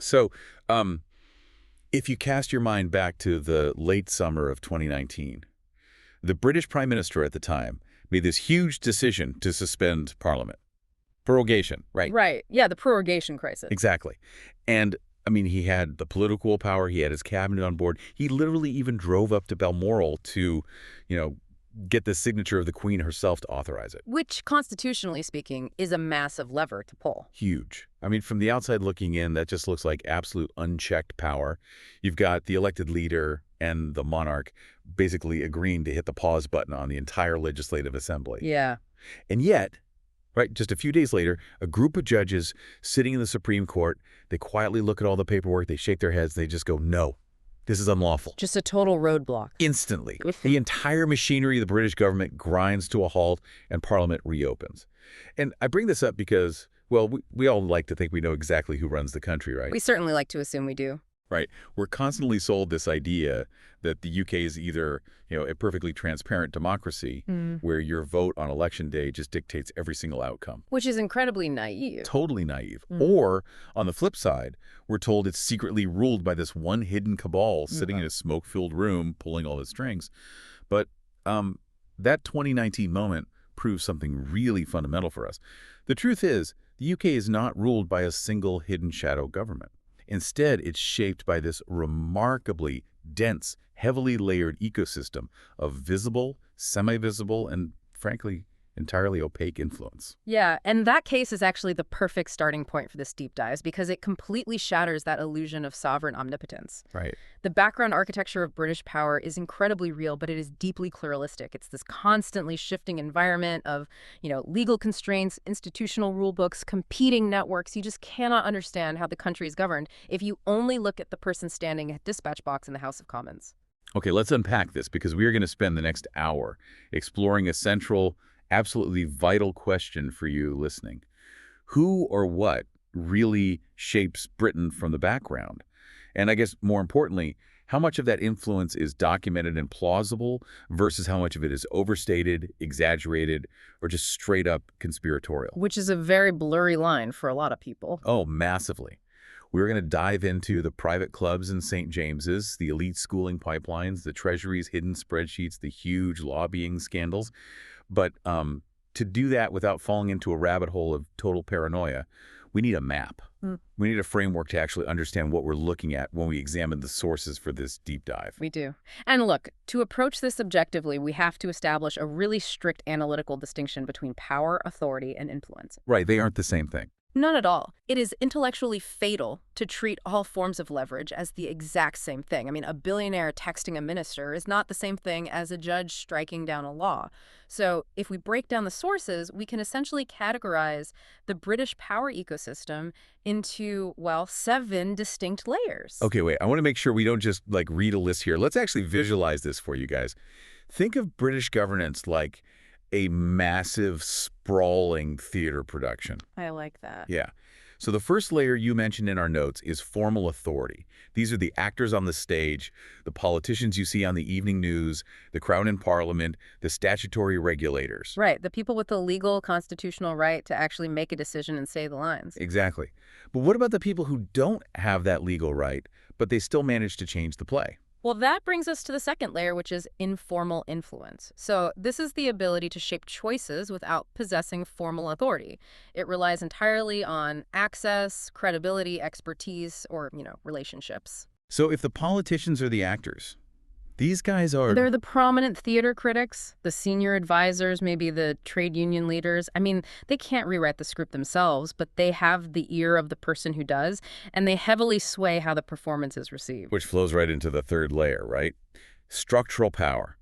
So, um, if you cast your mind back to the late summer of 2019, the British Prime Minister at the time made this huge decision to suspend Parliament. Prorogation, right? Right. Yeah, the prorogation crisis. Exactly. And, I mean, he had the political power, he had his cabinet on board. He literally even drove up to Balmoral to, you know, get the signature of the Queen herself to authorize it. Which, constitutionally speaking, is a massive lever to pull. Huge. I mean, from the outside looking in, that just looks like absolute unchecked power. You've got the elected leader and the monarch basically agreeing to hit the pause button on the entire legislative assembly. Yeah. And yet, right, just a few days later, a group of judges sitting in the Supreme Court, they quietly look at all the paperwork, they shake their heads, they just go, no, this is unlawful. Just a total roadblock. Instantly. The entire machinery of the British government grinds to a halt and Parliament reopens. And I bring this up because, well, we all like to think we know exactly who runs the country, right? We certainly like to assume we do. Right. We're constantly sold this idea that the UK is either, a perfectly transparent democracy where your vote on election day just dictates every single outcome. Which is incredibly naive. Totally naive. Or, on the flip side, we're told it's secretly ruled by this one hidden cabal sitting in a smoke-filled room pulling all the strings. But that 2019 moment proves something really fundamental for us. The truth is, the UK is not ruled by a single hidden shadow government. Instead, it's shaped by this remarkably dense, heavily layered ecosystem of visible, semi-visible, and frankly, entirely opaque influence. Yeah, and that case is actually the perfect starting point for this deep dive because it completely shatters that illusion of sovereign omnipotence. Right. The background architecture of British power is incredibly real, but it is deeply pluralistic. It's this constantly shifting environment of, legal constraints, institutional rule books, competing networks. You just cannot understand how the country is governed if you only look at the person standing at dispatch box in the House of Commons. Okay, let's unpack this because we are going to spend the next hour exploring a central, absolutely vital question for you listening. Who or what really shapes Britain from the background? And I guess more importantly, how much of that influence is documented and plausible versus how much of it is overstated, exaggerated, or just straight up conspiratorial? Which is a very blurry line for a lot of people. Oh, massively. We're going to dive into the private clubs in St. James's, the elite schooling pipelines, the Treasury's hidden spreadsheets, the huge lobbying scandals. But to do that without falling into a rabbit hole of total paranoia, we need a map. We need a framework to actually understand what we're looking at when we examine the sources for this deep dive. We do. And look, to approach this objectively, we have to establish a really strict analytical distinction between power, authority, and influence. Right, they aren't the same thing. None at all. It is intellectually fatal to treat all forms of leverage as the exact same thing. I mean, a billionaire texting a minister is not the same thing as a judge striking down a law. So if we break down the sources, we can essentially categorize the British power ecosystem into, 7 distinct layers. Okay, wait. I want to make sure we don't just read a list here. Let's actually visualize this for you guys. Think of British governance like a massive, sprawling theater production. I like that. Yeah. So the first layer you mentioned in our notes is formal authority. These are the actors on the stage, the politicians you see on the evening news, the Crown in Parliament, the statutory regulators. Right. The people with the legal constitutional right to actually make a decision and say the lines. Exactly. But what about the people who don't have that legal right, but they still manage to change the play? Well, that brings us to the second layer, which is informal influence. So this is the ability to shape choices without possessing formal authority. It relies entirely on access, credibility, expertise, or, relationships. So if the politicians are the actors, these guys are... They're the prominent theater critics, the senior advisors, maybe the trade union leaders. I mean, they can't rewrite the script themselves, but they have the ear of the person who does, and they heavily sway how the performance is received. Which flows right into the third layer, right? Structural power.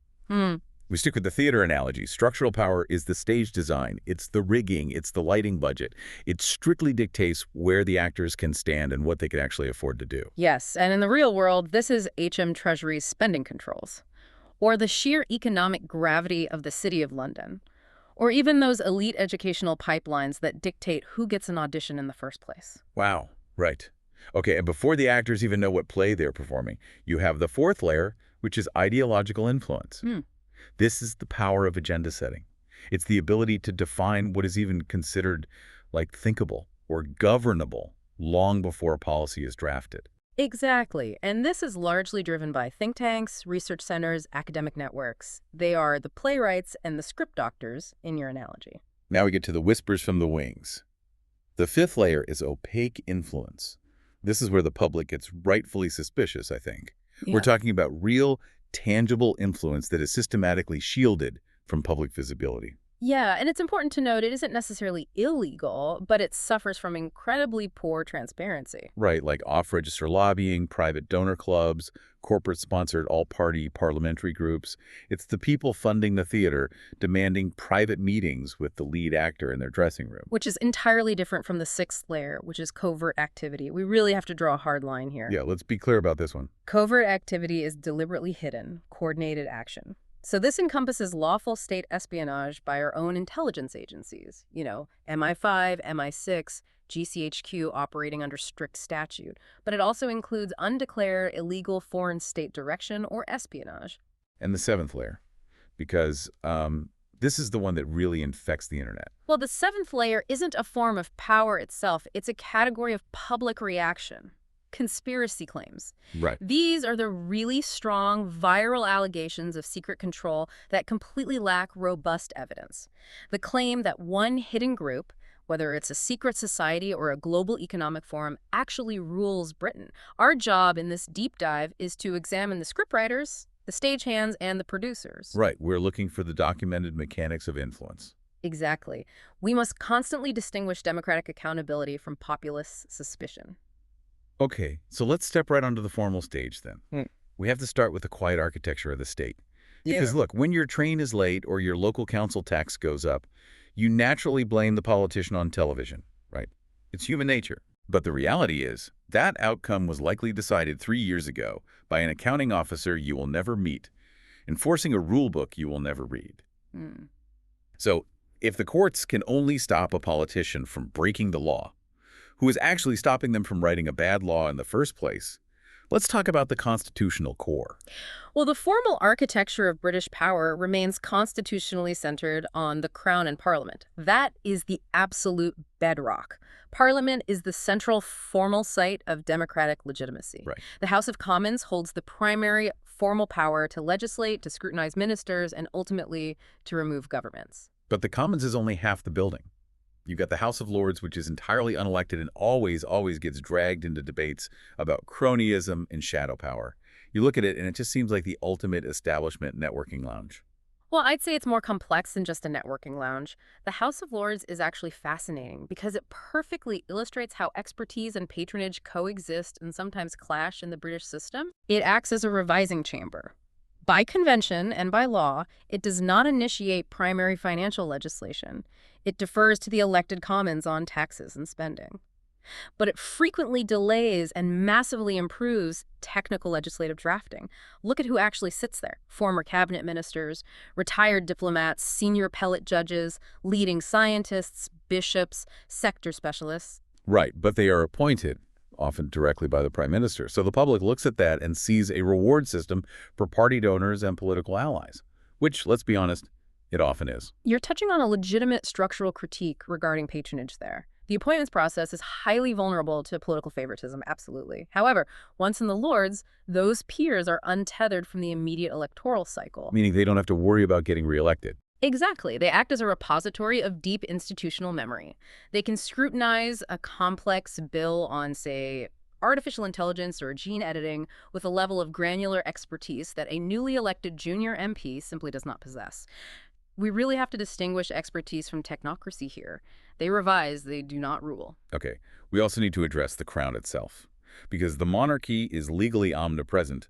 We stick with the theater analogy. Structural power is the stage design. It's the rigging. It's the lighting budget. It strictly dictates where the actors can stand and what they can actually afford to do. Yes, and in the real world, this is HM Treasury's spending controls, or the sheer economic gravity of the City of London, or even those elite educational pipelines that dictate who gets an audition in the first place. Wow, right. Okay, and before the actors even know what play they're performing, you have the fourth layer, which is ideological influence. This is the power of agenda setting. It's the ability to define what is even considered thinkable or governable long before a policy is drafted. Exactly. And this is largely driven by think tanks, research centers, academic networks. They are the playwrights and the script doctors in your analogy. Now we get to the whispers from the wings. The fifth layer is opaque influence. This is where the public gets rightfully suspicious, I think. We're talking about real, tangible influence that is systematically shielded from public visibility. Yeah, and it's important to note it isn't necessarily illegal, but it suffers from incredibly poor transparency. Right, like off-register lobbying, private donor clubs, corporate-sponsored all-party parliamentary groups. It's the people funding the theater demanding private meetings with the lead actor in their dressing room. Which is entirely different from the sixth layer, which is covert activity. We really have to draw a hard line here. Yeah, let's be clear about this one. Covert activity is deliberately hidden, coordinated action. So this encompasses lawful state espionage by our own intelligence agencies, MI5, MI6, GCHQ operating under strict statute. But it also includes undeclared illegal foreign state direction or espionage. And the seventh layer, because this is the one that really infects the internet. Well, the seventh layer isn't a form of power itself. It's a category of public reaction. Conspiracy claims. Right. These are the really strong viral allegations of secret control that completely lack robust evidence. The claim that one hidden group, whether it's a secret society or a global economic forum, actually rules Britain. Our job in this deep dive is to examine the scriptwriters, the stagehands, and the producers. Right. We're looking for the documented mechanics of influence. Exactly. We must constantly distinguish democratic accountability from populist suspicion. Okay, so let's step right onto the formal stage then. We have to start with the quiet architecture of the state. Because look, when your train is late or your local council tax goes up, you naturally blame the politician on television, right? It's human nature. But the reality is, that outcome was likely decided 3 years ago by an accounting officer you will never meet, enforcing a rule book you will never read. So, if the courts can only stop a politician from breaking the law, who is actually stopping them from writing a bad law in the first place, let's talk about the constitutional core. Well, the formal architecture of British power remains constitutionally centered on the Crown and Parliament. That is the absolute bedrock. Parliament is the central formal site of democratic legitimacy. Right. The House of Commons holds the primary formal power to legislate, to scrutinize ministers, and ultimately to remove governments. But the Commons is only half the building. You've got the House of Lords, which is entirely unelected and always gets dragged into debates about cronyism and shadow power. You look at it, and it just seems like the ultimate establishment networking lounge. Well, I'd say it's more complex than just a networking lounge. The House of Lords is actually fascinating because it perfectly illustrates how expertise and patronage coexist and sometimes clash in the British system. It acts as a revising chamber. By convention and by law, it does not initiate primary financial legislation. It defers to the elected commons on taxes and spending. But it frequently delays and massively improves technical legislative drafting. Look at who actually sits there. Former cabinet ministers, retired diplomats, senior appellate judges, leading scientists, bishops, sector specialists. Right, but they are appointed, often directly by the Prime Minister. So the public looks at that and sees a reward system for party donors and political allies, which, let's be honest, it often is. You're touching on a legitimate structural critique regarding patronage there. The appointments process is highly vulnerable to political favoritism, absolutely. However, once in the Lords, those peers are untethered from the immediate electoral cycle. Meaning they don't have to worry about getting reelected. Exactly. They act as a repository of deep institutional memory. They can scrutinize a complex bill on, say, artificial intelligence or gene editing with a level of granular expertise that a newly elected junior MP simply does not possess. We really have to distinguish expertise from technocracy here. They revise, they do not rule. Okay, we also need to address the crown itself, because the monarchy is legally omnipresent,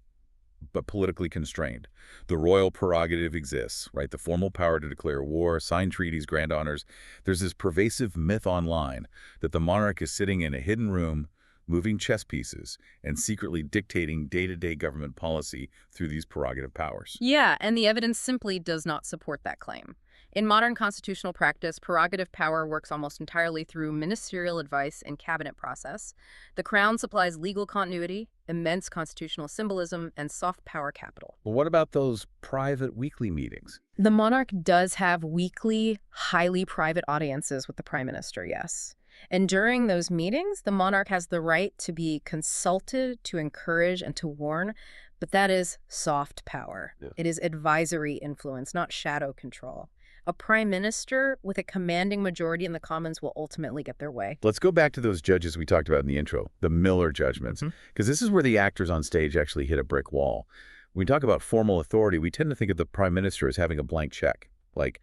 but politically constrained. The royal prerogative exists, right? The formal power to declare war, sign treaties, grant honors. There's this pervasive myth online that the monarch is sitting in a hidden room, moving chess pieces, and secretly dictating day-to-day government policy through these prerogative powers. Yeah, and the evidence simply does not support that claim. In modern constitutional practice, prerogative power works almost entirely through ministerial advice and cabinet process. The Crown supplies legal continuity, immense constitutional symbolism, and soft power capital. Well, what about those private weekly meetings? The monarch does have weekly, highly private audiences with the Prime Minister, yes. And during those meetings, the monarch has the right to be consulted, to encourage, and to warn, but that is soft power. Yeah. It is advisory influence, not shadow control. A prime minister with a commanding majority in the Commons will ultimately get their way. Let's go back to those judges we talked about in the intro, the Miller judgments, because this is where the actors on stage actually hit a brick wall. When we talk about formal authority, we tend to think of the prime minister as having a blank check. Like,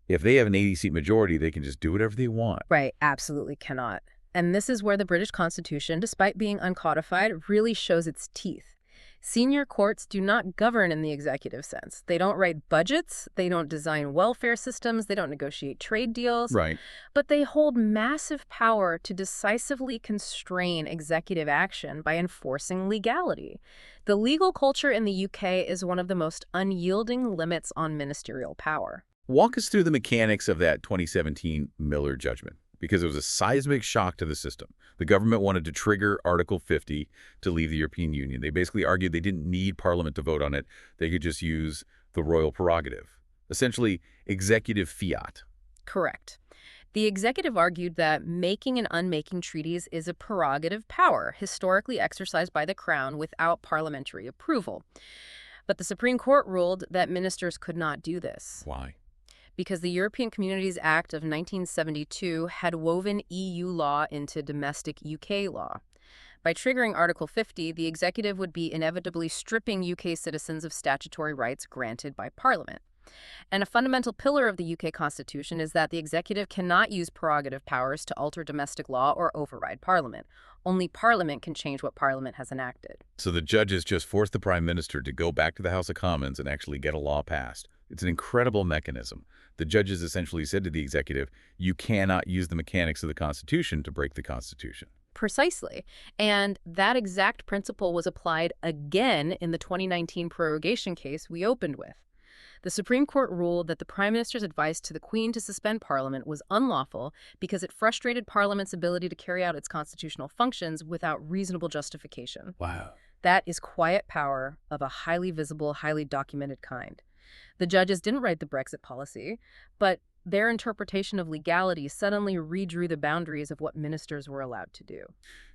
if they have an 80-seat majority, they can just do whatever they want. Right, absolutely cannot. And this is where the British Constitution, despite being uncodified, really shows its teeth. Senior courts do not govern in the executive sense. They don't write budgets, they don't design welfare systems, they don't negotiate trade deals. Right. But they hold massive power to decisively constrain executive action by enforcing legality. The legal culture in the UK is one of the most unyielding limits on ministerial power. Walk us through the mechanics of that 2017 Miller judgment, because it was a seismic shock to the system. The government wanted to trigger Article 50 to leave the European Union. They basically argued they didn't need Parliament to vote on it. They could just use the royal prerogative, essentially executive fiat. Correct. The executive argued that making and unmaking treaties is a prerogative power, historically exercised by the Crown without parliamentary approval. But the Supreme Court ruled that ministers could not do this. Why? Because the European Communities Act of 1972 had woven EU law into domestic UK law. By triggering Article 50, the executive would be inevitably stripping UK citizens of statutory rights granted by Parliament. And a fundamental pillar of the UK Constitution is that the executive cannot use prerogative powers to alter domestic law or override Parliament. Only Parliament can change what Parliament has enacted. So the judges just forced the Prime Minister to go back to the House of Commons and actually get a law passed. It's an incredible mechanism. The judges essentially said to the executive, you cannot use the mechanics of the Constitution to break the Constitution. Precisely. And that exact principle was applied again in the 2019 prorogation case we opened with. The Supreme Court ruled that the Prime Minister's advice to the Queen to suspend Parliament was unlawful because it frustrated Parliament's ability to carry out its constitutional functions without reasonable justification. Wow. That is quiet power of a highly visible, highly documented kind. The judges didn't write the Brexit policy, but their interpretation of legality suddenly redrew the boundaries of what ministers were allowed to do.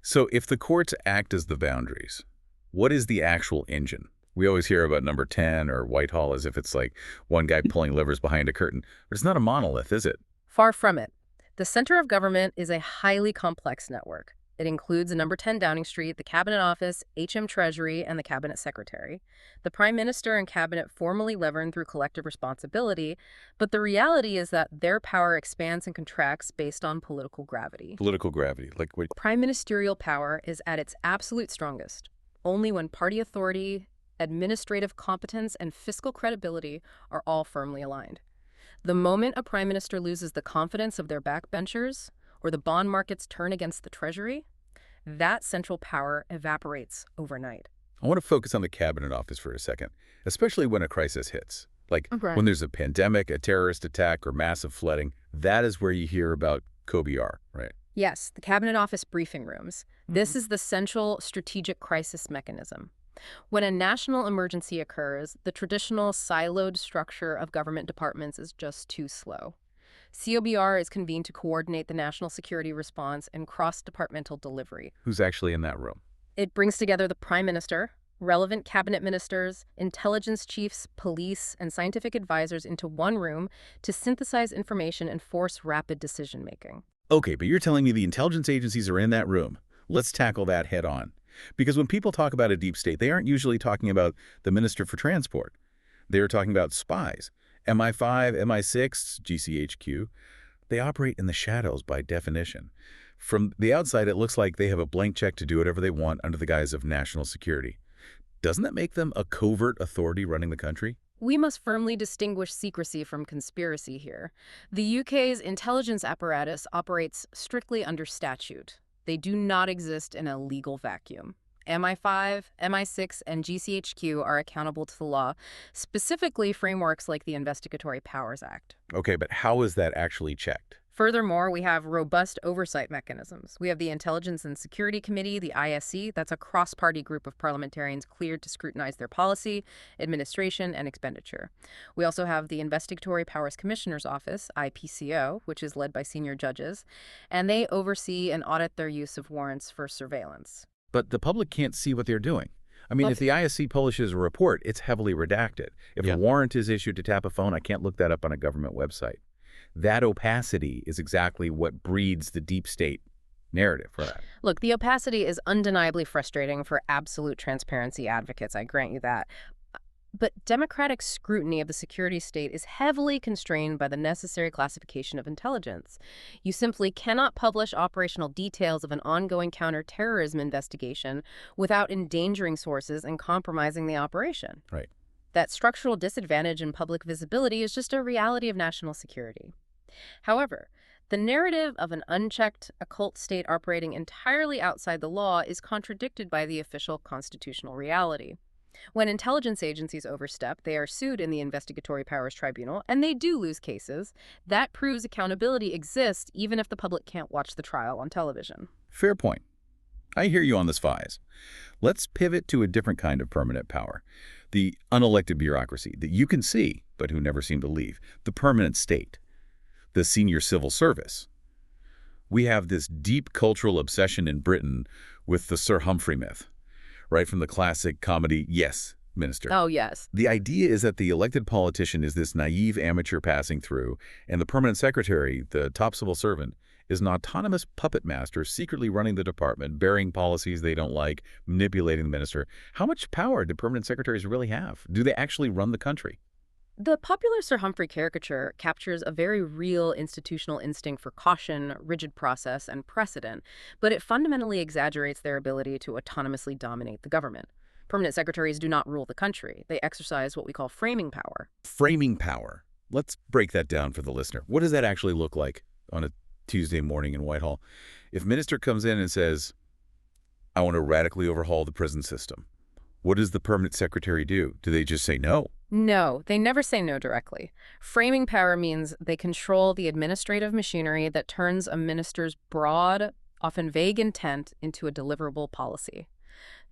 So if the courts act as the boundaries, what is the actual engine? We always hear about number 10 or Whitehall as if it's like one guy pulling levers behind a curtain. But it's not a monolith, is it? Far from it. The center of government is a highly complex network. It includes number 10 Downing Street, the Cabinet Office, HM Treasury, and the Cabinet Secretary. The Prime Minister and Cabinet formally govern through collective responsibility, but the reality is that their power expands and contracts based on political gravity. Political gravity, like what? Prime ministerial power is at its absolute strongest only when party authority, administrative competence, and fiscal credibility are all firmly aligned. The moment a prime minister loses the confidence of their backbenchers, or the bond markets turn against the Treasury, that central power evaporates overnight. I want to focus on the Cabinet Office for a second, especially when a crisis hits. Like when there's a pandemic, a terrorist attack, or massive flooding, that is where you hear about COBR, right? Yes, the Cabinet Office briefing rooms. This is the central strategic crisis mechanism. When a national emergency occurs, the traditional siloed structure of government departments is just too slow. COBR is convened to coordinate the national security response and cross-departmental delivery. Who's actually in that room? It brings together the Prime Minister, relevant cabinet ministers, intelligence chiefs, police, and scientific advisors into one room to synthesize information and force rapid decision-making. Okay, but you're telling me the intelligence agencies are in that room. Let's tackle that head on. Because when people talk about a deep state, they aren't usually talking about the Minister for Transport. They're talking about spies. MI5, MI6, GCHQ. They operate in the shadows by definition. From the outside, it looks like they have a blank check to do whatever they want under the guise of national security. Doesn't that make them a covert authority running the country? We must firmly distinguish secrecy from conspiracy here. The UK's intelligence apparatus operates strictly under statute. They do not exist in a legal vacuum. MI5, MI6, and GCHQ are accountable to the law, specifically frameworks like the Investigatory Powers Act. Okay, but how is that actually checked? Furthermore, we have robust oversight mechanisms. We have the Intelligence and Security Committee, the ISC, that's a cross-party group of parliamentarians cleared to scrutinize their policy, administration, and expenditure. We also have the Investigatory Powers Commissioner's Office, IPCO, which is led by senior judges, and they oversee and audit their use of warrants for surveillance. But the public can't see what they're doing. I mean, Well, if the ISC publishes a report, it's heavily redacted. If a warrant is issued to tap a phone, I can't look that up on a government website. That opacity is exactly what breeds the deep state narrative for that. Look, the opacity is undeniably frustrating for absolute transparency advocates, I grant you that. But democratic scrutiny of the security state is heavily constrained by the necessary classification of intelligence. You simply cannot publish operational details of an ongoing counterterrorism investigation without endangering sources and compromising the operation. Right. That structural disadvantage in public visibility is just a reality of national security. However, the narrative of an unchecked occult state operating entirely outside the law is contradicted by the official constitutional reality. When intelligence agencies overstep, they are sued in the Investigatory Powers Tribunal, and they do lose cases. That proves accountability exists even if the public can't watch the trial on television. Fair point. I hear you on this, Fies. Let's pivot to a different kind of permanent power. The unelected bureaucracy that you can see, but who never seem to leave. The permanent state. The senior civil service. We have this deep cultural obsession in Britain with the Sir Humphrey myth, right from the classic comedy Yes, Minister. Oh, yes. The idea is that the elected politician is this naive amateur passing through, and the permanent secretary, the top civil servant, is an autonomous puppet master secretly running the department, bearing policies they don't like, manipulating the minister. How much power do permanent secretaries really have? Do they actually run the country? The popular Sir Humphrey caricature captures a very real institutional instinct for caution, rigid process, and precedent, but it fundamentally exaggerates their ability to autonomously dominate the government. Permanent secretaries do not rule the country. They exercise what we call framing power. Framing power. Let's break that down for the listener. What does that actually look like on a Tuesday morning in Whitehall? If a minister comes in and says, I want to radically overhaul the prison system, what does the permanent secretary do? Do they just say no? No, they never say no directly. Framing power means they control the administrative machinery that turns a minister's broad, often vague intent into a deliverable policy.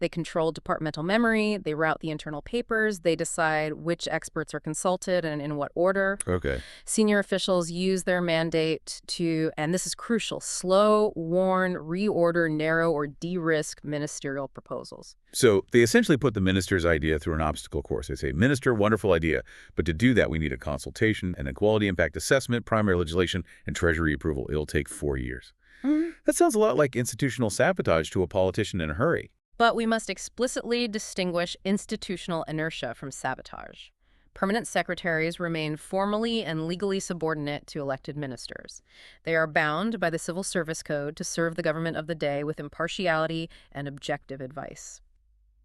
They control departmental memory, they route the internal papers, they decide which experts are consulted and in what order. Okay. Senior officials use their mandate to, and this is crucial, slow, warn, reorder, narrow, or de-risk ministerial proposals. So they essentially put the minister's idea through an obstacle course. They say, Minister, wonderful idea, but to do that we need a consultation, an equality impact assessment, primary legislation, and Treasury approval. It'll take 4 years. That sounds a lot like institutional sabotage to a politician in a hurry. But we must explicitly distinguish institutional inertia from sabotage. Permanent secretaries remain formally and legally subordinate to elected ministers. They are bound by the Civil Service Code to serve the government of the day with impartiality and objective advice.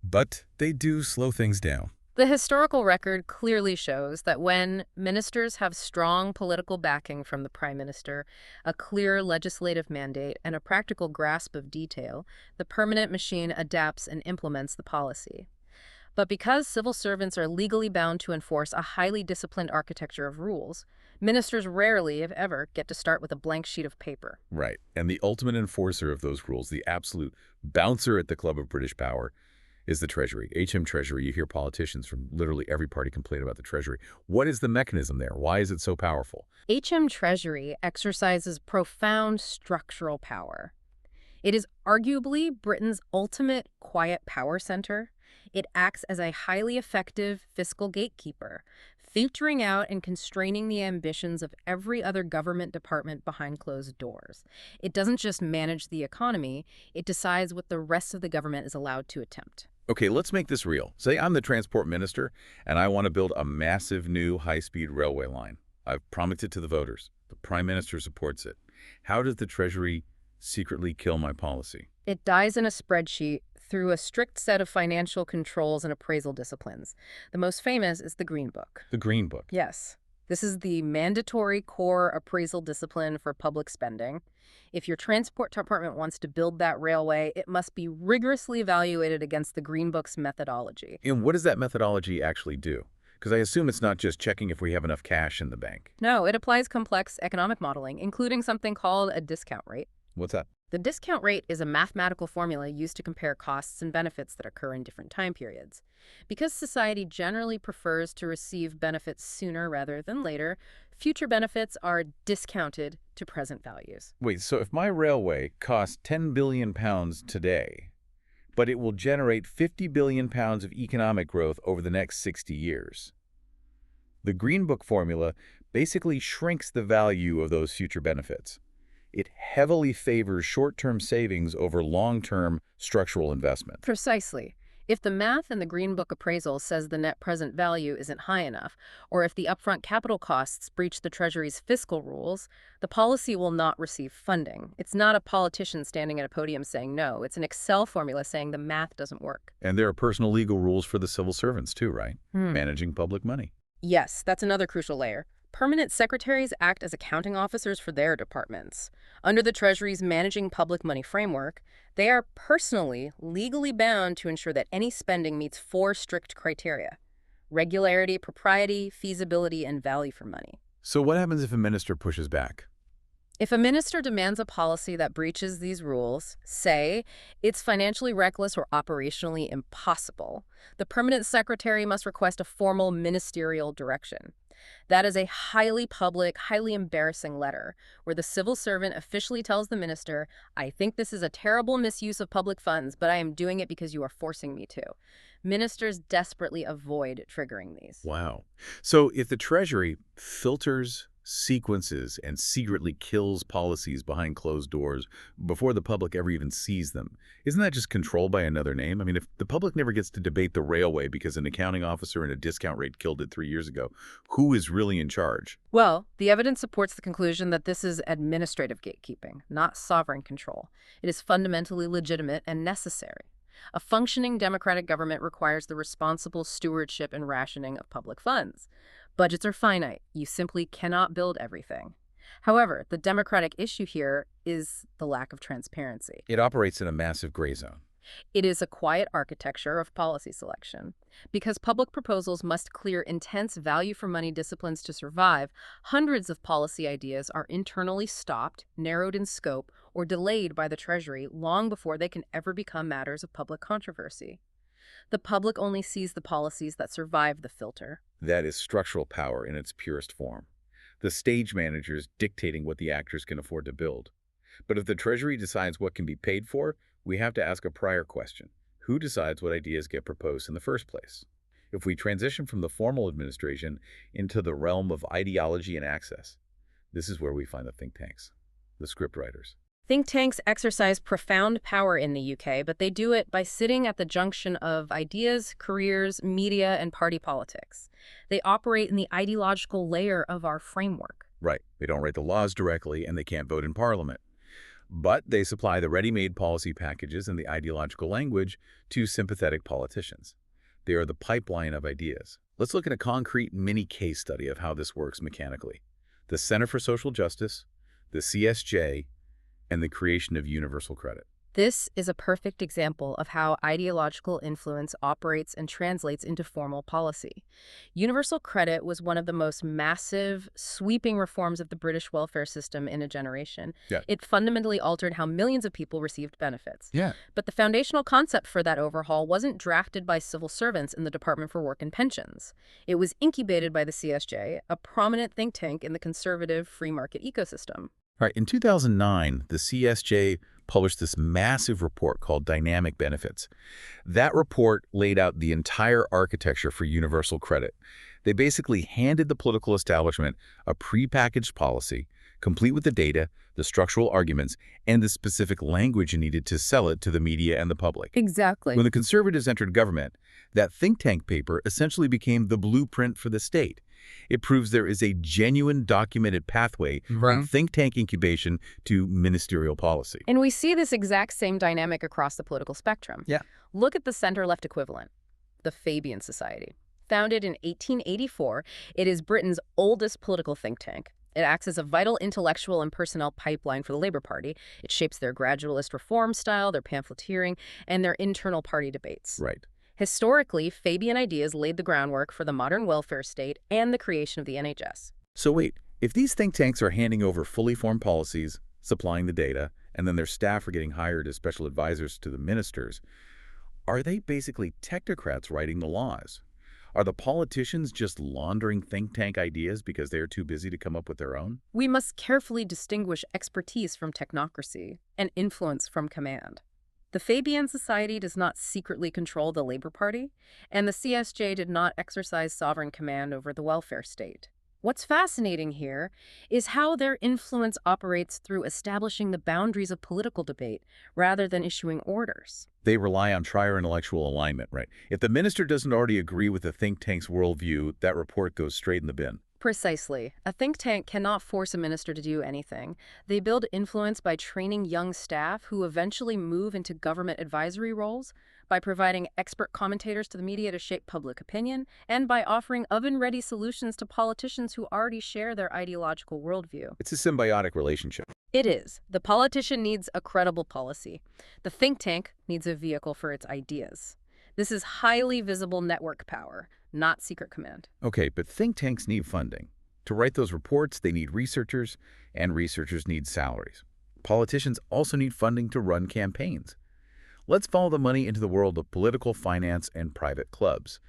But they do slow things down. The historical record clearly shows that when ministers have strong political backing from the prime minister, a clear legislative mandate, and a practical grasp of detail, the permanent machine adapts and implements the policy. But because civil servants are legally bound to enforce a highly disciplined architecture of rules, ministers rarely, if ever, get to start with a blank sheet of paper. Right. And the ultimate enforcer of those rules, the absolute bouncer at the club of British power, is the Treasury. HM Treasury. You hear politicians from literally every party complain about the Treasury. What is the mechanism there? Why is it so powerful? HM Treasury exercises profound structural power. It is arguably Britain's ultimate quiet power center. It acts as a highly effective fiscal gatekeeper, filtering out and constraining the ambitions of every other government department behind closed doors. It doesn't just manage the economy, it decides what the rest of the government is allowed to attempt. Okay, let's make this real. Say I'm the transport minister, and I want to build a massive new high-speed railway line. I've promised it to the voters. The Prime Minister supports it. How does the Treasury secretly kill my policy? It dies in a spreadsheet through a strict set of financial controls and appraisal disciplines. The most famous is the Green Book. The Green Book. Yes. This is the mandatory core appraisal discipline for public spending. If your transport department wants to build that railway, it must be rigorously evaluated against the Green Book's methodology. And what does that methodology actually do? Because I assume it's not just checking if we have enough cash in the bank. No, it applies complex economic modeling, including something called a discount rate. What's that? The discount rate is a mathematical formula used to compare costs and benefits that occur in different time periods. Because society generally prefers to receive benefits sooner rather than later, future benefits are discounted to present values. Wait, so if my railway costs £10 billion today, but it will generate £50 billion of economic growth over the next 60 years, the Green Book formula basically shrinks the value of those future benefits. It heavily favors short-term savings over long-term structural investment. Precisely. If the math in the Green Book appraisal says the net present value isn't high enough, or if the upfront capital costs breach the Treasury's fiscal rules, the policy will not receive funding. It's not a politician standing at a podium saying no. It's an Excel formula saying the math doesn't work. And there are personal legal rules for the civil servants too, right? Managing public money. Yes, that's another crucial layer. Permanent secretaries act as accounting officers for their departments. Under the Treasury's Managing Public Money framework, they are personally, legally bound to ensure that any spending meets 4 strict criteria: regularity, propriety, feasibility, and value for money. So what happens if a minister pushes back? If a minister demands a policy that breaches these rules, say it's financially reckless or operationally impossible, the permanent secretary must request a formal ministerial direction. That is a highly public, highly embarrassing letter where the civil servant officially tells the minister, "I think this is a terrible misuse of public funds, but I am doing it because you are forcing me to." Ministers desperately avoid triggering these. Wow. So if the Treasury filters, sequences, and secretly kills policies behind closed doors before the public ever even sees them, isn't that just control by another name? I mean, if the public never gets to debate the railway because an accounting officer and a discount rate killed it 3 years ago, who is really in charge? Well, the evidence supports the conclusion that this is administrative gatekeeping, not sovereign control. It is fundamentally legitimate and necessary. A functioning democratic government requires the responsible stewardship and rationing of public funds. Budgets are finite. You simply cannot build everything. However, the democratic issue here is the lack of transparency. It operates in a massive gray zone. It is a quiet architecture of policy selection. Because public proposals must clear intense value-for-money disciplines to survive, hundreds of policy ideas are internally stopped, narrowed in scope, or delayed by the Treasury long before they can ever become matters of public controversy. The public only sees the policies that survive the filter. That is structural power in its purest form. The stage managers dictating what the actors can afford to build. But if the Treasury decides what can be paid for, we have to ask a prior question. Who decides what ideas get proposed in the first place? If we transition from the formal administration into the realm of ideology and access, this is where we find the think tanks, the scriptwriters. Think tanks exercise profound power in the UK, but they do it by sitting at the junction of ideas, careers, media, and party politics. They operate in the ideological layer of our framework. Right. They don't write the laws directly, and they can't vote in Parliament. But they supply the ready-made policy packages and the ideological language to sympathetic politicians. They are the pipeline of ideas. Let's look at a concrete mini case study of how this works mechanically. The Center for Social Justice, the CSJ, and the creation of universal credit. This is a perfect example of how ideological influence operates and translates into formal policy. Universal credit was one of the most massive, sweeping reforms of the British welfare system in a generation. Yeah. It fundamentally altered how millions of people received benefits. Yeah. But the foundational concept for that overhaul wasn't drafted by civil servants in the Department for Work and Pensions. It was incubated by the CSJ, a prominent think tank in the conservative free market ecosystem. All right, in 2009, the CSJ published this massive report called Dynamic Benefits. That report laid out the entire architecture for universal credit. They basically handed the political establishment a prepackaged policy, complete with the data, the structural arguments, and the specific language needed to sell it to the media and the public. Exactly. When the conservatives entered government, that think tank paper essentially became the blueprint for the state. It proves there is a genuine documented pathway from think tank incubation to ministerial policy. And we see this exact same dynamic across the political spectrum. Yeah. Look at the center-left equivalent, the Fabian Society. Founded in 1884, it is Britain's oldest political think tank. It acts as a vital intellectual and personnel pipeline for the Labour Party. It shapes their gradualist reform style, their pamphleteering, and their internal party debates. Right. Historically, Fabian ideas laid the groundwork for the modern welfare state and the creation of the NHS. So wait, if these think tanks are handing over fully formed policies, supplying the data, and then their staff are getting hired as special advisors to the ministers, are they basically technocrats writing the laws? Are the politicians just laundering think tank ideas because they are too busy to come up with their own? We must carefully distinguish expertise from technocracy and influence from command. The Fabian Society does not secretly control the Labour Party, and the CSJ did not exercise sovereign command over the welfare state. What's fascinating here is how their influence operates through establishing the boundaries of political debate rather than issuing orders. They rely on trier intellectual alignment, right? If the minister doesn't already agree with the think tank's worldview, that report goes straight in the bin. Precisely. A think tank cannot force a minister to do anything. They build influence by training young staff who eventually move into government advisory roles, by providing expert commentators to the media to shape public opinion, and by offering oven-ready solutions to politicians who already share their ideological worldview. It's a symbiotic relationship. It is. The politician needs a credible policy. The think tank needs a vehicle for its ideas. This is highly visible network power, not secret command. Okay, but think tanks need funding. To write those reports, they need researchers, and researchers need salaries. Politicians also need funding to run campaigns. Let's follow the money into the world of political finance and private clubs.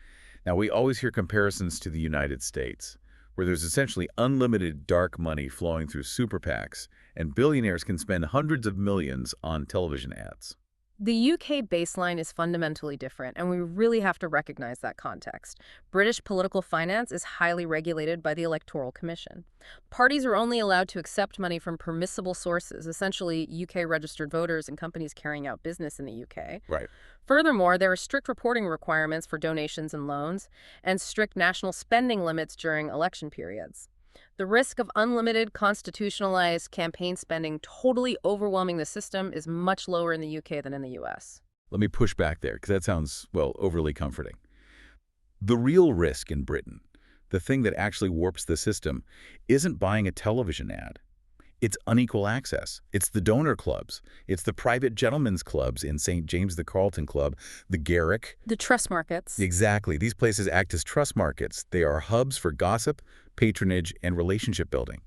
Now, we always hear comparisons to the United States, where there's essentially unlimited dark money flowing through super PACs, and billionaires can spend hundreds of millions on television ads. The UK baseline is fundamentally different, and we really have to recognize that context. British political finance is highly regulated by the Electoral Commission. Parties are only allowed to accept money from permissible sources, essentially UK-registered voters and companies carrying out business in the UK. Right. Furthermore, there are strict reporting requirements for donations and loans, and strict national spending limits during election periods. The risk of unlimited constitutionalized campaign spending totally overwhelming the system is much lower in the UK than in the US. Let me push back there, because that sounds, well, overly comforting. The real risk in Britain, the thing that actually warps the system, isn't buying a television ad. It's unequal access. It's the donor clubs. It's the private gentlemen's clubs in St. James the Carlton Club, the Garrick. The trust markets. Exactly. These places act as trust markets. They are hubs for gossip, patronage, and relationship building.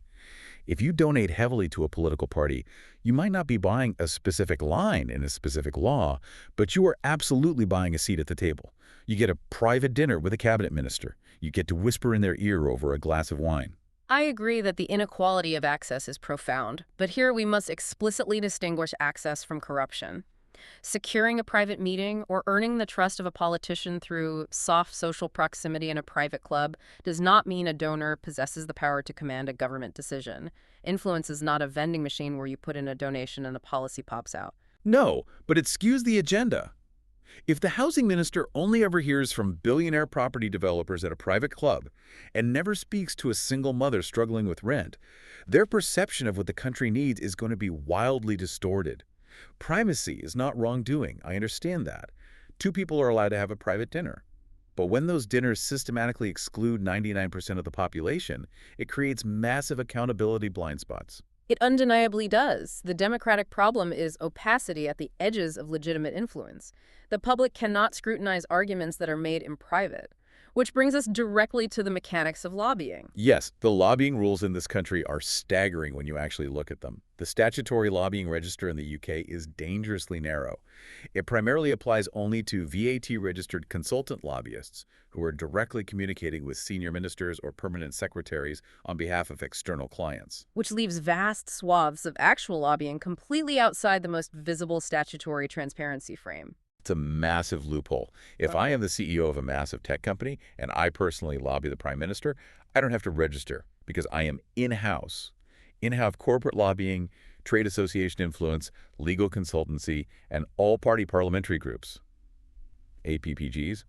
If you donate heavily to a political party, you might not be buying a specific line in a specific law, but you are absolutely buying a seat at the table. You get a private dinner with a cabinet minister. You get to whisper in their ear over a glass of wine. I agree that the inequality of access is profound, but here we must explicitly distinguish access from corruption. Securing a private meeting or earning the trust of a politician through soft social proximity in a private club does not mean a donor possesses the power to command a government decision. Influence is not a vending machine where you put in a donation and a policy pops out. No, but it skews the agenda. If the housing minister only ever hears from billionaire property developers at a private club and never speaks to a single mother struggling with rent, their perception of what the country needs is going to be wildly distorted. Primacy is not wrongdoing. I understand that. Two people are allowed to have a private dinner. But when those dinners systematically exclude 99% of the population, it creates massive accountability blind spots. It undeniably does. The democratic problem is opacity at the edges of legitimate influence. The public cannot scrutinize arguments that are made in private, which brings us directly to the mechanics of lobbying. Yes, the lobbying rules in this country are staggering when you actually look at them. The statutory lobbying register in the UK is dangerously narrow. It primarily applies only to VAT-registered consultant lobbyists who are directly communicating with senior ministers or permanent secretaries on behalf of external clients. Which leaves vast swaths of actual lobbying completely outside the most visible statutory transparency frame. It's a massive loophole. If I am the CEO of a massive tech company and I personally lobby the prime minister, I don't have to register because I am in-house. In-house corporate lobbying, trade association influence, legal consultancy, and all-party parliamentary groups, APPGs,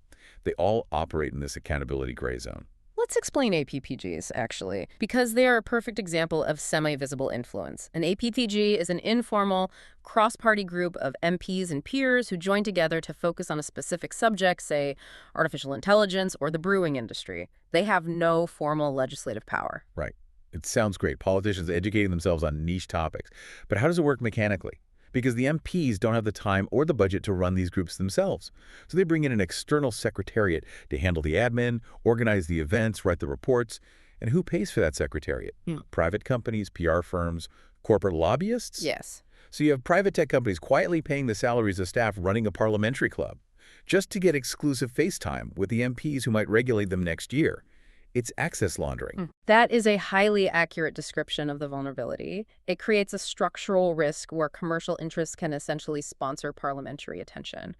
they all operate in this accountability gray zone. Let's explain APPGs, actually, because they are a perfect example of semi-visible influence. An APPG is an informal, cross-party group of MPs and peers who join together to focus on a specific subject, say artificial intelligence or the brewing industry. They have no formal legislative power. Right. It sounds great. Politicians educating themselves on niche topics. But how does it work mechanically? because the MPs don't have the time or the budget to run these groups themselves. So they bring in an external secretariat to handle the admin, organize the events, write the reports. And who pays for that secretariat? Private companies, PR firms, corporate lobbyists? Yes. So you have private tech companies quietly paying the salaries of staff running a parliamentary club just to get exclusive face time with the MPs who might regulate them next year. It's access laundering. That is a highly accurate description of the vulnerability. It creates a structural risk where commercial interests can essentially sponsor parliamentary attention.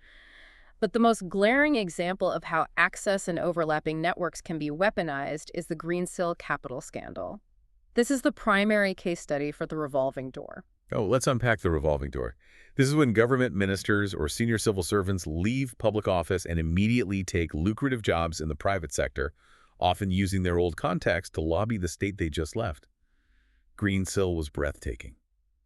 But the most glaring example of how access and overlapping networks can be weaponized is the Greensill Capital scandal. This is the primary case study for the revolving door. Oh, let's unpack the revolving door. This is when government ministers or senior civil servants leave public office and immediately take lucrative jobs in the private sector, often using their old contacts to lobby the state they just left. Greensill was breathtaking.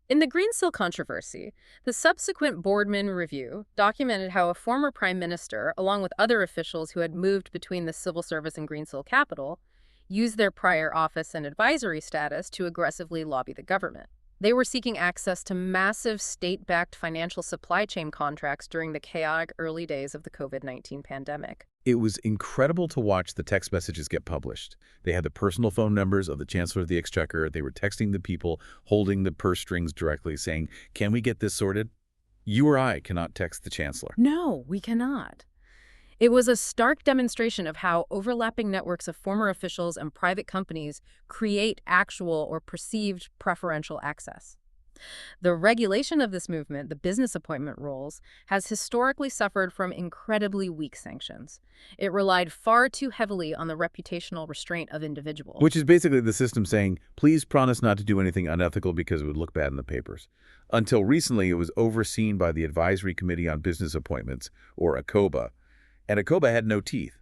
In the Greensill controversy, the subsequent Boardman review documented how a former prime minister, along with other officials who had moved between the civil service and Greensill Capital, used their prior office and advisory status to aggressively lobby the government. They were seeking access to massive state-backed financial supply chain contracts during the chaotic early days of the COVID-19 pandemic. It was incredible to watch the text messages get published. They had the personal phone numbers of the Chancellor of the Exchequer. They were texting the people holding the purse strings directly, saying, "Can we get this sorted?" You or I cannot text the Chancellor. No, we cannot. It was a stark demonstration of how overlapping networks of former officials and private companies create actual or perceived preferential access. The regulation of this movement, the business appointment rules, has historically suffered from incredibly weak sanctions. It relied far too heavily on the reputational restraint of individuals. Which is basically the system saying, please promise not to do anything unethical because it would look bad in the papers. Until recently, it was overseen by the Advisory Committee on Business Appointments, or ACOBA, and ACOBA had no teeth.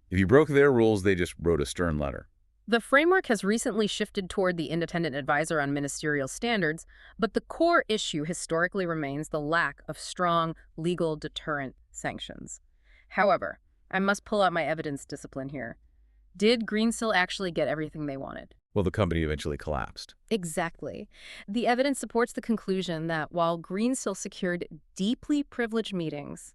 If you broke their rules, they just wrote a stern letter. The framework has recently shifted toward the Independent Advisor on Ministerial Standards, but the core issue historically remains the lack of strong legal deterrent sanctions. However, I must pull out my evidence discipline here. Did Greensill actually get everything they wanted? Well, the company eventually collapsed. Exactly. The evidence supports the conclusion that while Greensill secured deeply privileged meetings,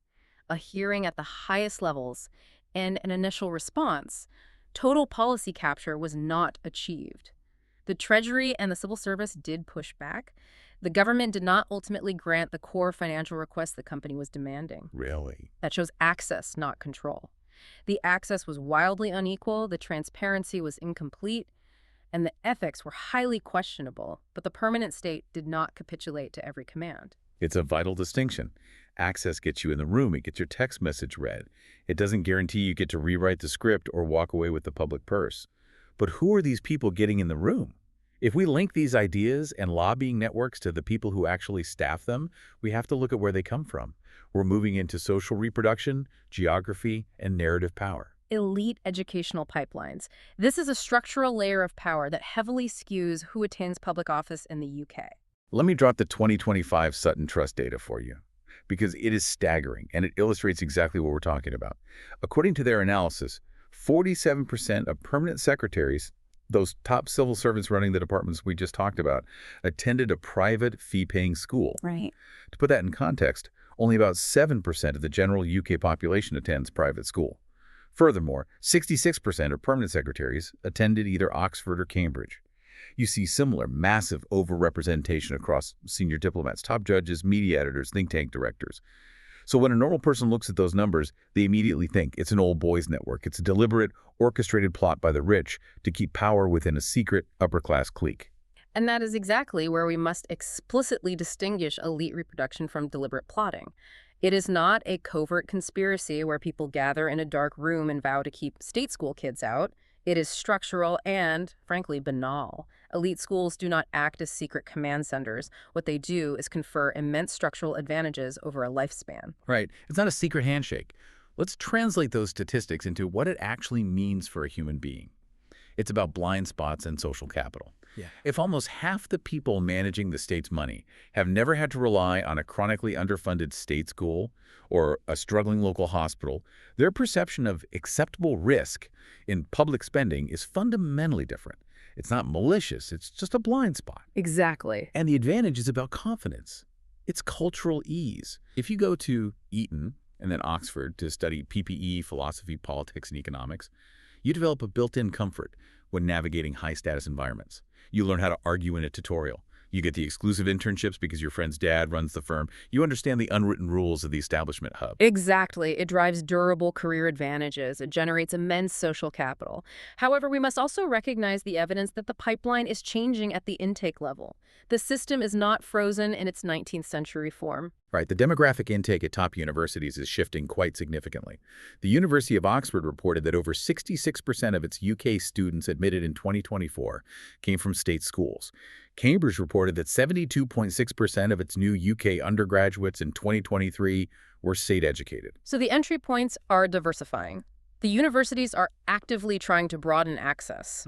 a hearing at the highest levels, and an initial response, total policy capture was not achieved. The Treasury and the Civil Service did push back. The government did not ultimately grant the core financial requests the company was demanding. Really? That shows access, not control. The access was wildly unequal, the transparency was incomplete, and the ethics were highly questionable, but the permanent state did not capitulate to every command. It's a vital distinction. Access gets you in the room. It gets your text message read. It doesn't guarantee you get to rewrite the script or walk away with the public purse. But who are these people getting in the room? If we link these ideas and lobbying networks to the people who actually staff them, we have to look at where they come from. We're moving into social reproduction, geography, and narrative power. Elite educational pipelines. This is a structural layer of power that heavily skews who attains public office in the UK. Let me drop the 2025 Sutton Trust data for you, because it is staggering and it illustrates exactly what we're talking about. According to their analysis, 47% of permanent secretaries, those top civil servants running the departments we just talked about, attended a private fee-paying school. Right. To put that in context, only about 7% of the general UK population attends private school. Furthermore, 66% of permanent secretaries attended either Oxford or Cambridge. You see similar massive overrepresentation across senior diplomats, top judges, media editors, think tank directors. So when a normal person looks at those numbers, they immediately think it's an old boys network. It's a deliberate, orchestrated plot by the rich to keep power within a secret upper-class clique. And that is exactly where we must explicitly distinguish elite reproduction from deliberate plotting. It is not a covert conspiracy where people gather in a dark room and vow to keep state school kids out. It is structural and, frankly, banal. Elite schools do not act as secret command centers. What they do is confer immense structural advantages over a lifespan. Right. It's not a secret handshake. Let's translate those statistics into what it actually means for a human being. It's about blind spots and social capital. Yeah. If almost half the people managing the state's money have never had to rely on a chronically underfunded state school or a struggling local hospital, their perception of acceptable risk in public spending is fundamentally different. It's not malicious, it's just a blind spot. Exactly. And the advantage is about confidence. It's cultural ease. If you go to Eton and then Oxford to study PPE, philosophy, politics, and economics, you develop a built-in comfort when navigating high-status environments. You learn how to argue in a tutorial. You get the exclusive internships because your friend's dad runs the firm. You understand the unwritten rules of the establishment hub. Exactly. It drives durable career advantages. It generates immense social capital. However, we must also recognize the evidence that the pipeline is changing at the intake level. The system is not frozen in its 19th century form. Right, the demographic intake at top universities is shifting quite significantly. The University of Oxford reported that over 66% of its UK students admitted in 2024 came from state schools. Cambridge reported that 72.6% of its new UK undergraduates in 2023 were state-educated. So the entry points are diversifying. The universities are actively trying to broaden access.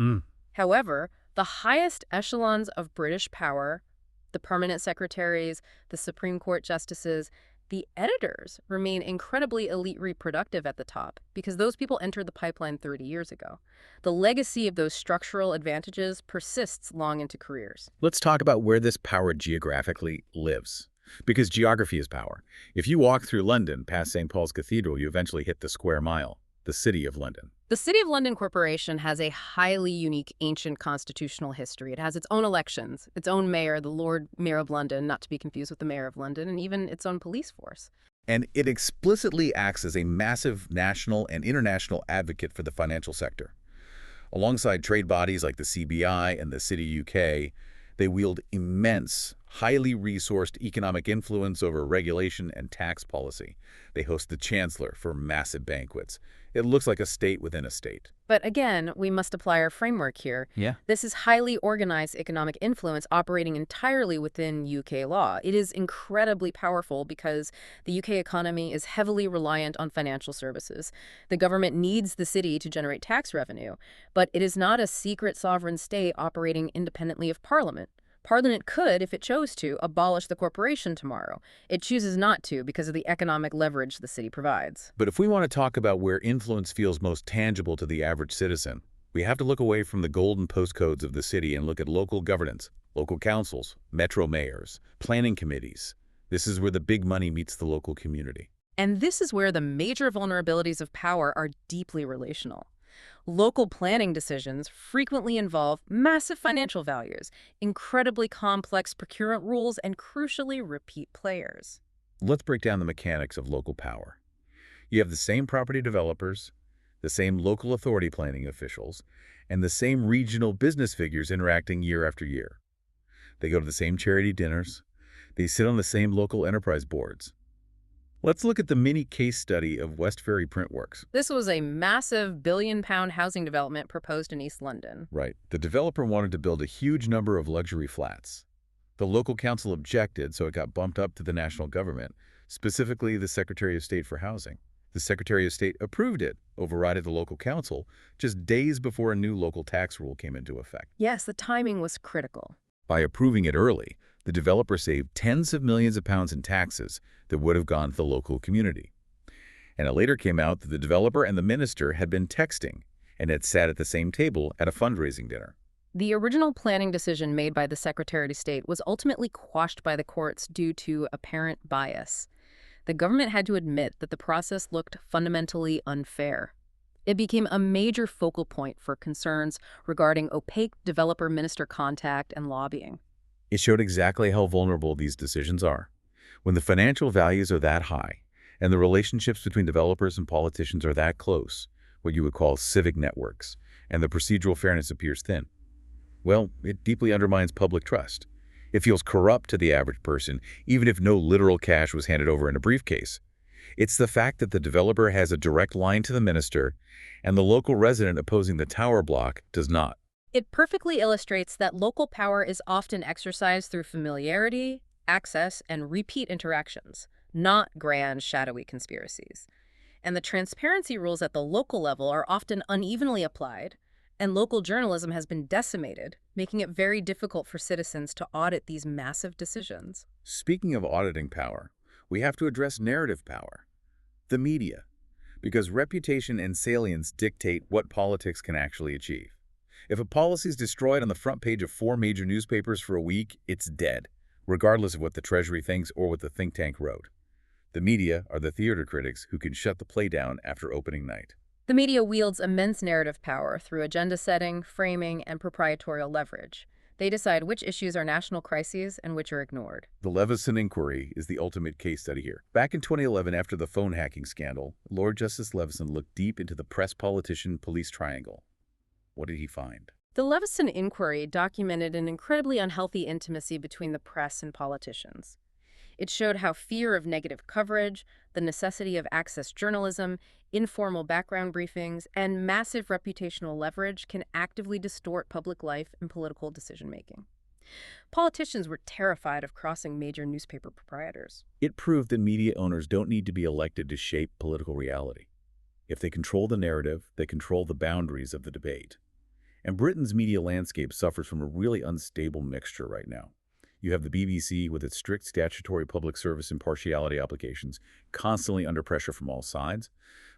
However, the highest echelons of British power, the permanent secretaries, the Supreme Court justices, the editors remain incredibly elite reproductive at the top because those people entered the pipeline 30 years ago. The legacy of those structural advantages persists long into careers. Let's talk about where this power geographically lives. Because geography is power. If you walk through London past St. Paul's Cathedral, you eventually hit the square mile, the City of London. The City of London Corporation has a highly unique ancient constitutional history. It has its own elections, its own mayor, the Lord Mayor of London, not to be confused with the Mayor of London, and even its own police force. And it explicitly acts as a massive national and international advocate for the financial sector. Alongside trade bodies like the CBI and the City UK, they wield immense, highly resourced economic influence over regulation and tax policy. They host the Chancellor for massive banquets. It looks like a state within a state. But again, we must apply our framework here. Yeah. This is highly organized economic influence operating entirely within UK law. It is incredibly powerful because the UK economy is heavily reliant on financial services. The government needs the city to generate tax revenue, but it is not a secret sovereign state operating independently of Parliament. Parliament could, if it chose to, abolish the corporation tomorrow. It chooses not to because of the economic leverage the city provides. But if we want to talk about where influence feels most tangible to the average citizen, we have to look away from the golden postcodes of the city and look at local governance, local councils, metro mayors, planning committees. This is where the big money meets the local community. And this is where the major vulnerabilities of power are deeply relational. Local planning decisions frequently involve massive financial values, incredibly complex procurement rules, and crucially, repeat players. Let's break down the mechanics of local power. You have the same property developers, the same local authority planning officials, and the same regional business figures interacting year after year. They go to the same charity dinners. They sit on the same local enterprise boards. Let's look at the mini case study of West Ferry Printworks. This was a massive billion-pound housing development proposed in East London. Right. The developer wanted to build a huge number of luxury flats. The local council objected, so it got bumped up to the national government, specifically the Secretary of State for Housing. The Secretary of State approved it, overrided the local council, just days before a new local tax rule came into effect. Yes, the timing was critical. By approving it early, the developer saved tens of millions of pounds in taxes that would have gone to the local community. And it later came out that the developer and the minister had been texting and had sat at the same table at a fundraising dinner. The original planning decision made by the Secretary of State was ultimately quashed by the courts due to apparent bias. The government had to admit that the process looked fundamentally unfair. It became a major focal point for concerns regarding opaque developer-minister contact and lobbying. It showed exactly how vulnerable these decisions are. When the financial values are that high, and the relationships between developers and politicians are that close, what you would call civic networks, and the procedural fairness appears thin, well, it deeply undermines public trust. It feels corrupt to the average person, even if no literal cash was handed over in a briefcase. It's the fact that the developer has a direct line to the minister, and the local resident opposing the tower block does not. It perfectly illustrates that local power is often exercised through familiarity, access, and repeat interactions, not grand, shadowy conspiracies. And the transparency rules at the local level are often unevenly applied, and local journalism has been decimated, making it very difficult for citizens to audit these massive decisions. Speaking of auditing power, we have to address narrative power, the media, because reputation and salience dictate what politics can actually achieve. If a policy is destroyed on the front page of 4 major newspapers for a week, it's dead. regardless of what the Treasury thinks or what the think tank wrote. The media are the theater critics who can shut the play down after opening night. The media wields immense narrative power through agenda setting, framing, and proprietorial leverage. They decide which issues are national crises and which are ignored. The Leveson inquiry is the ultimate case study here. Back in 2011, after the phone hacking scandal, Lord Justice Leveson looked deep into the press-politician-police triangle. What did he find? The Leveson inquiry documented an incredibly unhealthy intimacy between the press and politicians. It showed how fear of negative coverage, the necessity of access journalism, informal background briefings, and massive reputational leverage can actively distort public life and political decision-making. Politicians were terrified of crossing major newspaper proprietors. It proved that media owners don't need to be elected to shape political reality. If they control the narrative, they control the boundaries of the debate. And Britain's media landscape suffers from a really unstable mixture right now. You have the BBC with its strict statutory public service impartiality obligations constantly under pressure from all sides,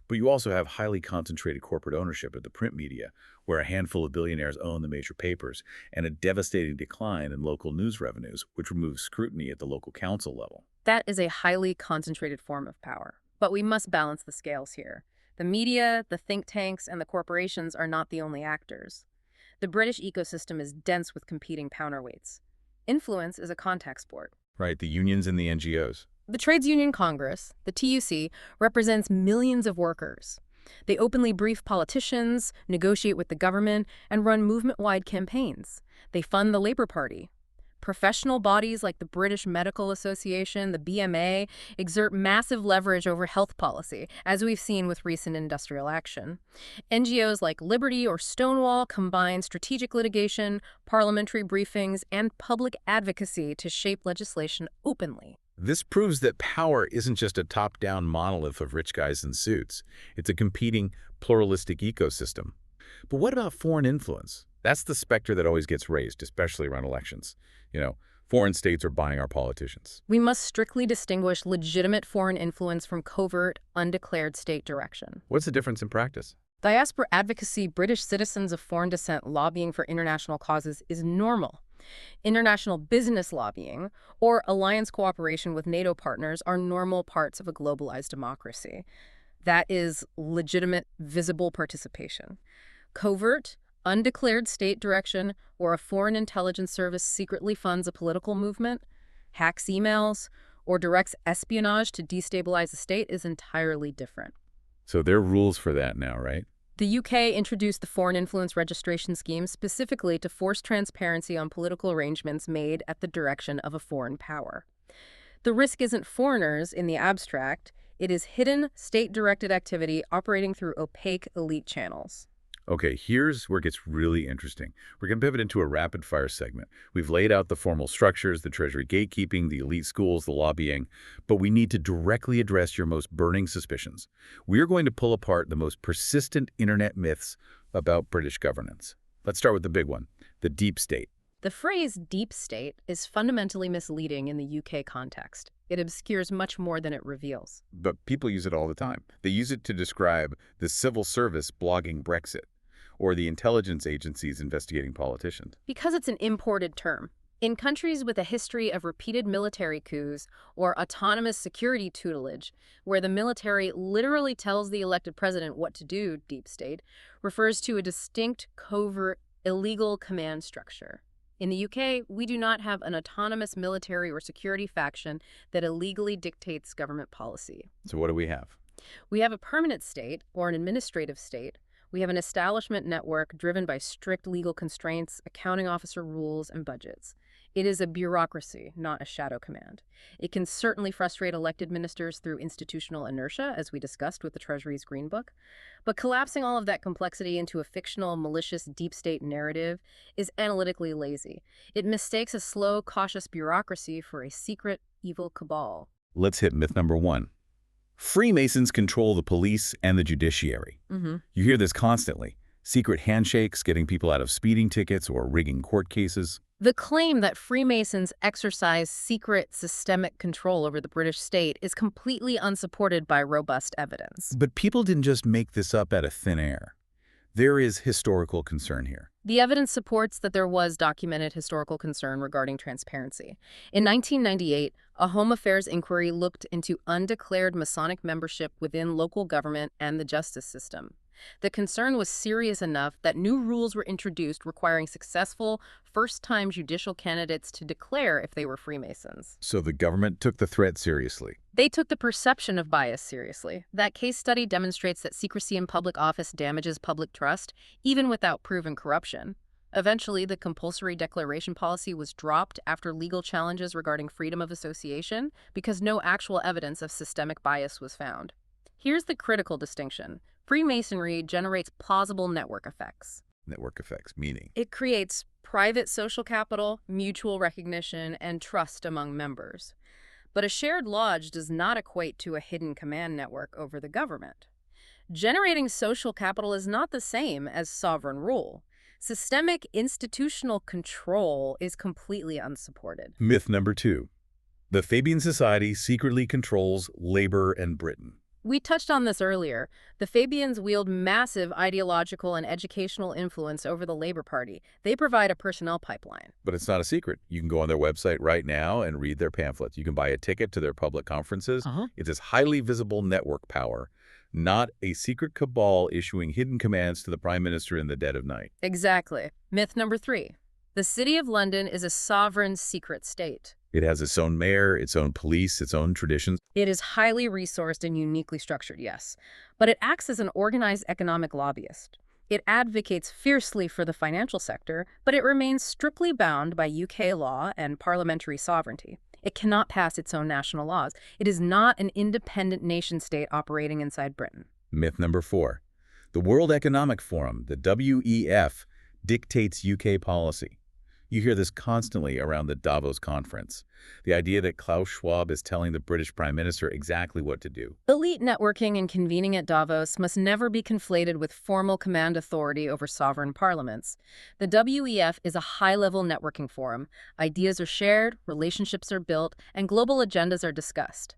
but you also have highly concentrated corporate ownership of the print media, where a handful of billionaires own the major papers, and a devastating decline in local news revenues, which removes scrutiny at the local council level. That is a highly concentrated form of power. But we must balance the scales here. The media, the think tanks, and the corporations are not the only actors. The British ecosystem is dense with competing counterweights. Influence is a contact sport. Right, the unions and the NGOs. The Trades Union Congress, the TUC, represents millions of workers. They openly brief politicians, negotiate with the government, and run movement-wide campaigns. They fund the Labour Party. Professional bodies like the British Medical Association, the BMA, exert massive leverage over health policy, as we've seen with recent industrial action. NGOs like Liberty or Stonewall combine strategic litigation, parliamentary briefings, and public advocacy to shape legislation openly. This proves that power isn't just a top-down monolith of rich guys in suits. It's a competing, pluralistic ecosystem. But what about foreign influence? That's the specter that always gets raised, especially around elections. Foreign states are buying our politicians. We must strictly distinguish legitimate foreign influence from covert, undeclared state direction. What's the difference in practice? Diaspora advocacy, British citizens of foreign descent lobbying for international causes is normal. International business lobbying or alliance cooperation with NATO partners are normal parts of a globalized democracy. That is legitimate, visible participation. Covert, undeclared state direction, or a foreign intelligence service secretly funds a political movement, hacks emails, or directs espionage to destabilize a state is entirely different. So there are rules for that now, right? The UK introduced the Foreign Influence Registration Scheme specifically to force transparency on political arrangements made at the direction of a foreign power. The risk isn't foreigners in the abstract, it is hidden, state-directed activity operating through opaque elite channels. Okay, here's where it gets really interesting. We're going to pivot into a rapid-fire segment. We've laid out the formal structures, the Treasury gatekeeping, the elite schools, the lobbying, but we need to directly address your most burning suspicions. We're going to pull apart the most persistent internet myths about British governance. Let's start with the big one, the deep state. The phrase deep state is fundamentally misleading in the UK context. It obscures much more than it reveals. But people use it all the time. They use it to describe the civil service blogging Brexit, or the intelligence agencies investigating politicians. Because it's an imported term. In countries with a history of repeated military coups or autonomous security tutelage, where the military literally tells the elected president what to do, deep state refers to a distinct, covert, illegal command structure. In the UK, we do not have an autonomous military or security faction that illegally dictates government policy. So what do we have? We have a permanent state, or an administrative state. We have an establishment network driven by strict legal constraints, accounting officer rules, and budgets. It is a bureaucracy, not a shadow command. It can certainly frustrate elected ministers through institutional inertia, as we discussed with the Treasury's Green Book. But collapsing all of that complexity into a fictional, malicious, deep state narrative is analytically lazy. It mistakes a slow, cautious bureaucracy for a secret, evil cabal. Let's hit myth number one. Freemasons control the police and the judiciary. You hear this constantly. Secret handshakes, getting people out of speeding tickets, or rigging court cases. The claim that Freemasons exercise secret, systemic control over the British state is completely unsupported by robust evidence. But people didn't just make this up out of thin air. There is historical concern here. The evidence supports that there was documented historical concern regarding transparency. In 1998, a Home Affairs inquiry looked into undeclared Masonic membership within local government and the justice system. The concern was serious enough that new rules were introduced requiring successful, first-time judicial candidates to declare if they were Freemasons. So the government took the threat seriously. They took the perception of bias seriously. That case study demonstrates that secrecy in public office damages public trust, even without proven corruption. Eventually, the compulsory declaration policy was dropped after legal challenges regarding freedom of association because no actual evidence of systemic bias was found. Here's the critical distinction. Freemasonry generates plausible network effects. Network effects, meaning? It creates private social capital, mutual recognition, and trust among members. But a shared lodge does not equate to a hidden command network over the government. Generating social capital is not the same as sovereign rule. Systemic institutional control is completely unsupported. Myth number 2. The Fabian Society secretly controls labor and Britain. We touched on this earlier. The Fabians wield massive ideological and educational influence over the Labor Party. They provide a personnel pipeline. But it's not a secret. You can go on their website right now and read their pamphlets. You can buy a ticket to their public conferences. It's this highly visible network power, not a secret cabal issuing hidden commands to the Prime Minister in the dead of night. Exactly. Myth number 3. The City of London is a sovereign secret state. It has its own mayor, its own police, its own traditions. It is highly resourced and uniquely structured, yes. But it acts as an organized economic lobbyist. It advocates fiercely for the financial sector, but it remains strictly bound by UK law and parliamentary sovereignty. It cannot pass its own national laws. It is not an independent nation-state operating inside Britain. Myth number 4. The World Economic Forum, the WEF, dictates UK policy. You hear this constantly around the Davos conference. The idea that Klaus Schwab is telling the British Prime Minister exactly what to do. Elite networking and convening at Davos must never be conflated with formal command authority over sovereign parliaments. The WEF is a high-level networking forum. Ideas are shared, relationships are built, and global agendas are discussed.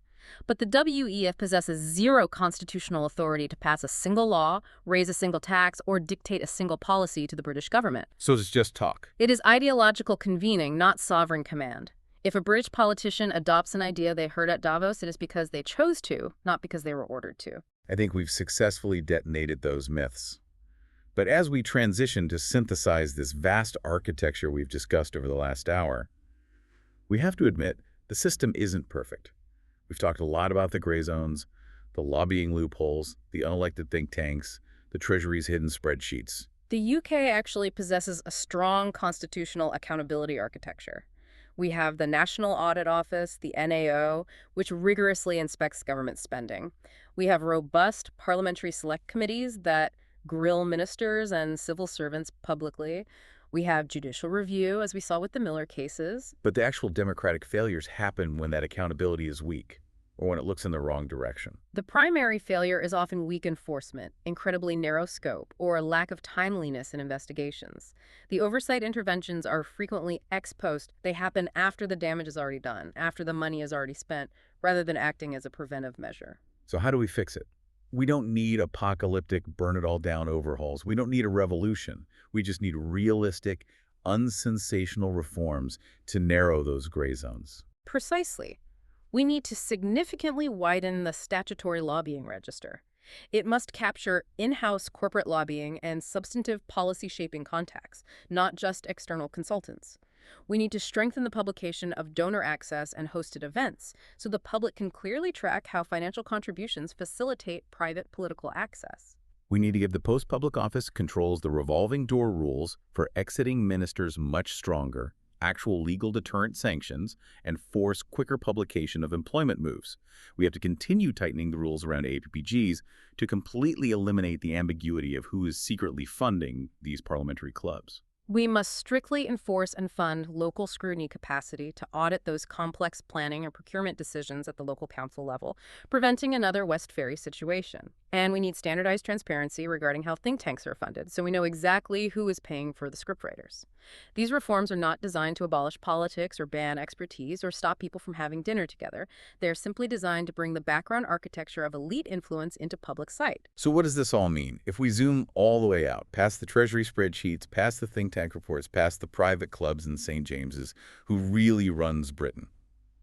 But the WEF possesses zero constitutional authority to pass a single law, raise a single tax, or dictate a single policy to the British government. So it's just talk. It is ideological convening, not sovereign command. If a British politician adopts an idea they heard at Davos, it is because they chose to, not because they were ordered to. I think we've successfully detonated those myths. But as we transition to synthesize this vast architecture we've discussed over the last hour, we have to admit the system isn't perfect. We've talked a lot about the gray zones, the lobbying loopholes, the unelected think tanks, the Treasury's hidden spreadsheets. The UK actually possesses a strong constitutional accountability architecture. We have the National Audit Office, the NAO, which rigorously inspects government spending. We have robust parliamentary select committees that grill ministers and civil servants publicly. We have judicial review, as we saw with the Miller cases. But the actual democratic failures happen when that accountability is weak, or when it looks in the wrong direction. The primary failure is often weak enforcement, incredibly narrow scope, or a lack of timeliness in investigations. The oversight interventions are frequently ex post. They happen after the damage is already done, after the money is already spent, rather than acting as a preventive measure. So how do we fix it? We don't need apocalyptic, burn-it-all-down overhauls. We don't need a revolution. We just need realistic, unsensational reforms to narrow those gray zones. Precisely. We need to significantly widen the statutory lobbying register. It must capture in-house corporate lobbying and substantive policy-shaping contacts, not just external consultants. We need to strengthen the publication of donor access and hosted events so the public can clearly track how financial contributions facilitate private political access. We need to give the post-public office controls the revolving door rules for exiting ministers much stronger, actual legal deterrent sanctions, and force quicker publication of employment moves. We have to continue tightening the rules around APPGs to completely eliminate the ambiguity of who is secretly funding these parliamentary clubs. We must strictly enforce and fund local scrutiny capacity to audit those complex planning and procurement decisions at the local council level, preventing another West Ferry situation. And we need standardized transparency regarding how think tanks are funded, so we know exactly who is paying for the scriptwriters. These reforms are not designed to abolish politics or ban expertise or stop people from having dinner together. They are simply designed to bring the background architecture of elite influence into public sight. So what does this all mean? If we zoom all the way out, past the Treasury spreadsheets, past the think tank reports, past the private clubs in St. James's, who really runs Britain?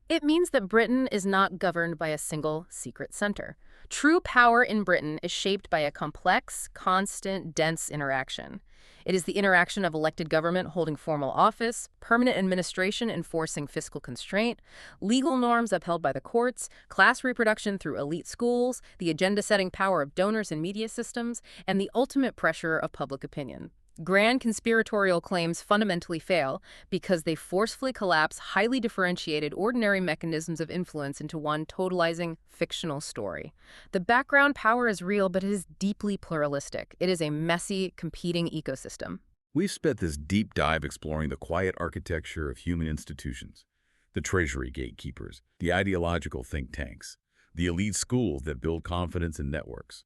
It means that Britain is not governed by a single secret center. True power in Britain is shaped by a complex, constant, dense interaction. It is the interaction of elected government holding formal office, permanent administration enforcing fiscal constraint, legal norms upheld by the courts, class reproduction through elite schools, the agenda-setting power of donors and media systems, and the ultimate pressure of public opinion. Grand conspiratorial claims fundamentally fail because they forcefully collapse highly differentiated ordinary mechanisms of influence into one totalizing fictional story. The background power is real, but it is deeply pluralistic. It is a messy, competing ecosystem. We've spent this deep dive exploring the quiet architecture of human institutions, the Treasury gatekeepers, the ideological think tanks, the elite schools that build confidence in networks.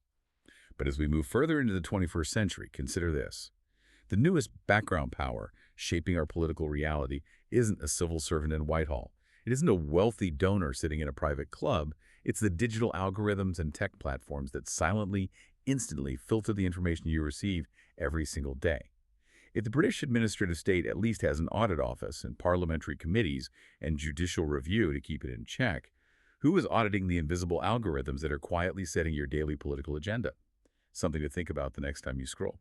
But as we move further into the 21st century, consider this. The newest background power shaping our political reality isn't a civil servant in Whitehall. It isn't a wealthy donor sitting in a private club. It's the digital algorithms and tech platforms that silently, instantly filter the information you receive every single day. If the British administrative state at least has an audit office and parliamentary committees and judicial review to keep it in check, who is auditing the invisible algorithms that are quietly setting your daily political agenda? Something to think about the next time you scroll.